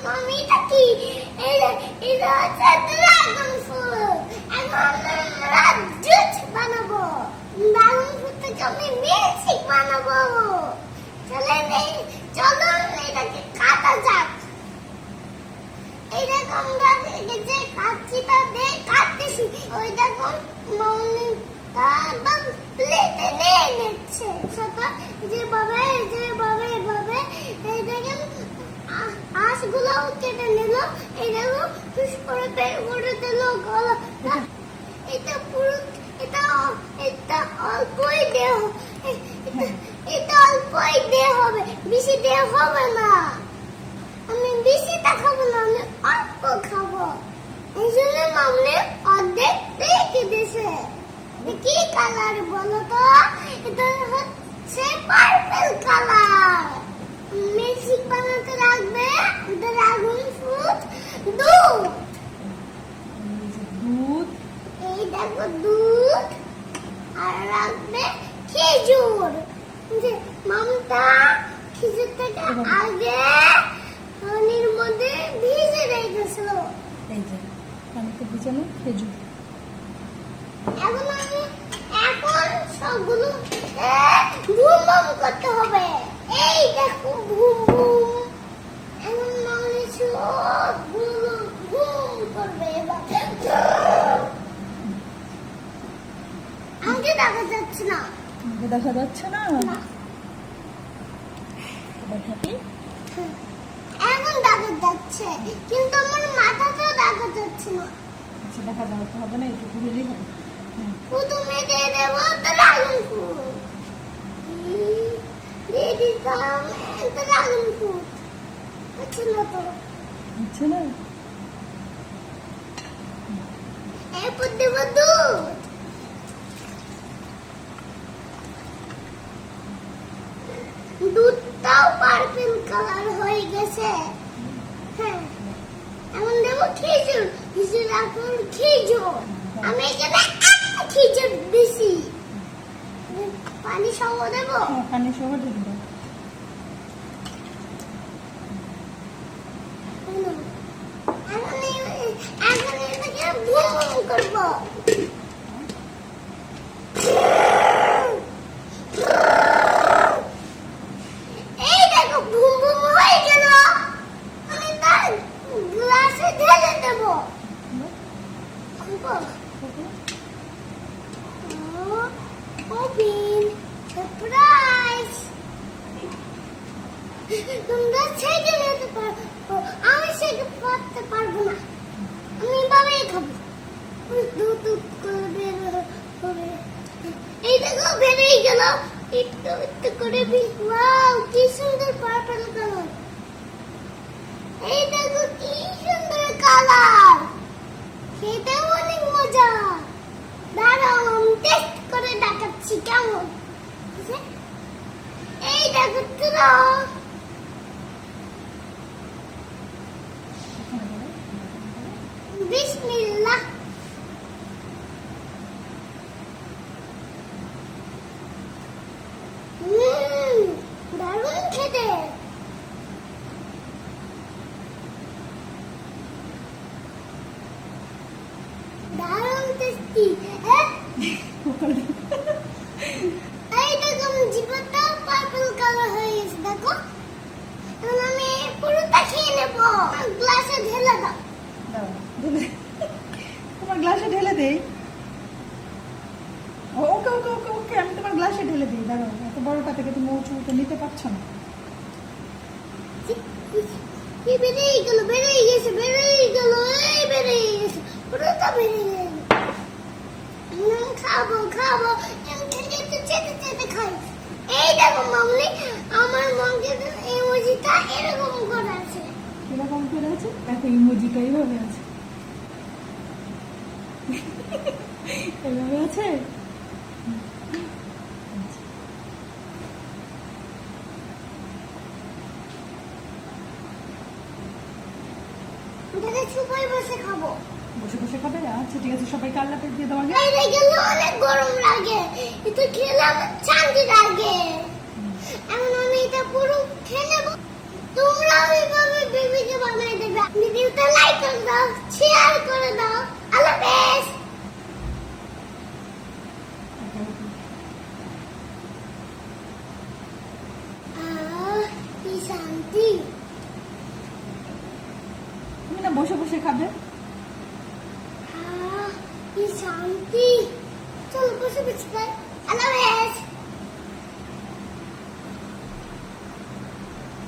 মামি এটা কি এটা হচ্ছে ড্রাগন ফ্রুট। এখন আমরা জুস বানাবো। ড্রাগন ফ্রুট থেকে আমি মিল্কশেক বানাবো। চলো এটাকে কাটা যাক। এই দেখো আমরা যে কাটছি তা দিয়ে কাটতেছি। ওই দেখো মামি তারপর প্লেটে নিয়ে নিচ্ছে। যেভাবে এই দেখেন আঁশগুলো কেটে নিল। এই দেখো খুশ করে বের করে দিল গলা। এটা পুরো এটা অল্পই দেহ, এটা অল্পই দেহ হবে, বেশি দেহ হবে না। আমি বেশিটা খাবো না, আমি অল্প খাবো। এই জন্য মামনি অর্ধেক রেখে দিয়েছে। কি কালার বলো তো? এটা হচ্ছে পার্পল কালার। মিল্কশেক বানাতে লাগবে ড্রাগন ফ্রুট, দুধ। এই দেখো দুধ, আর রাখবে খেজুর। মামটা খেজুরটাকে আগে পানির মধ্যে ভিজে রেখেছিল। এই যে পানিতে ভিজানো খেজুর। এখন সবগুলো বুম বুম করতে হবে। এই দেখো বুম বুম। এখন মামনি সবগুলো বুম করবে। আমাকে দেখা যাচ্ছে না। আমাকে দেখা যাচ্ছে না। এখন দেখা যাচ্ছে, কিন্তু আমার মাথাতেও দেখা যাচ্ছে না। আচ্ছা, দেখা যাওয়া তো হবে না, একটু ঘুরেলেই হবে। প্রথমে দিয়ে দেবো ড্রাগন ফ্রুট। দিয়ে দিতাম ড্রাগন ফ্রুট। হচ্ছে না তো? হচ্ছে না। এরপর দেবো দুধ। দুধটাও পার্পল কালার হয়ে গেছে। হ্যাঁ, এখন দেবো খেজুর। খেজুর আমি এখানে একটা খেজুর দিছি। পানি সহ দেবো। পানি সহ দিয়ে দেবো। এখন এটাকে বুম বুম করবো। এই দেখো বুম বুম হয়ে গেল। আমি তার গ্লাসে ঢেলে দেবো। Open surprise. তোমরা ছেড়ে নিতে পারো, আমি সেটা করতে পারবো না। আমি এভাবেই খাবো। দুধ করে বের হবে। এই দেখো বেরিয়ে গেল। একটু একটু করে। ওয়াও, কি সুন্দর পার্পল কালার। এই দেখো কি সুন্দর কালার। খেতেও অনেক মজা। দাঁড়াও আমি টেস্ট করে দেখাচ্ছি কেমন। এই দেখো তো, বিসমিল্লাহ। দারুণ খেতে। দারুণ টেস্টি। এই দেখো জিভটা পার্পল কালার হয়ে গেছে। দেখো এখন আমি পুরোটা খেয়ে নেবো। গ্লাসে ঢেলে দাও। তোমার গ্লাসে ঢেলে দেই। ওকে ওকে ওকে ওকে, আমি তোমার গ্লাসে ঢেলে দিই। দাঁড়াও, এত বড়টা থেকে তুমি উঁচু নিতে পারছো না। বেরিয়ে গেল, বেরিয়ে গেছে, বেরিয়ে গেল, এই বেরিয়ে গেছে, পুরোটা বেরিয়ে গেল। খাবো খাবো, চেটে চেটে খাই। এই দেখো মামনি, আমার মঙ্গের ইমোজিটা এরকম করে আছে। কিরকম করে আছে? দেখো ইমোজিটা এইভাবে আছে। এভাবে আছে। সুপাই বসে খাবো। বসে বসে খাবে? আচ্ছা ঠিক আছে, সবাইকে আল্লাহ হাফেজ দিয়ে দেওয়া। বাইরে গেলে অনেক গরম লাগে, এটা খেলে আমার শান্তি লাগে। এখন আমি এটা পুরো খেয়ে নেবো। তোমরা ওইভাবে বেবিকে বানাই ভিডিওটা লাইক করে দাও, শেয়ার করে দাও। আল্লাহ হাফেজ। কি শান্তি। তুমি না বসে বসে খাবে? কি শান্তি। চল বসে বসে খাই। আল্লাহ হাফেজ।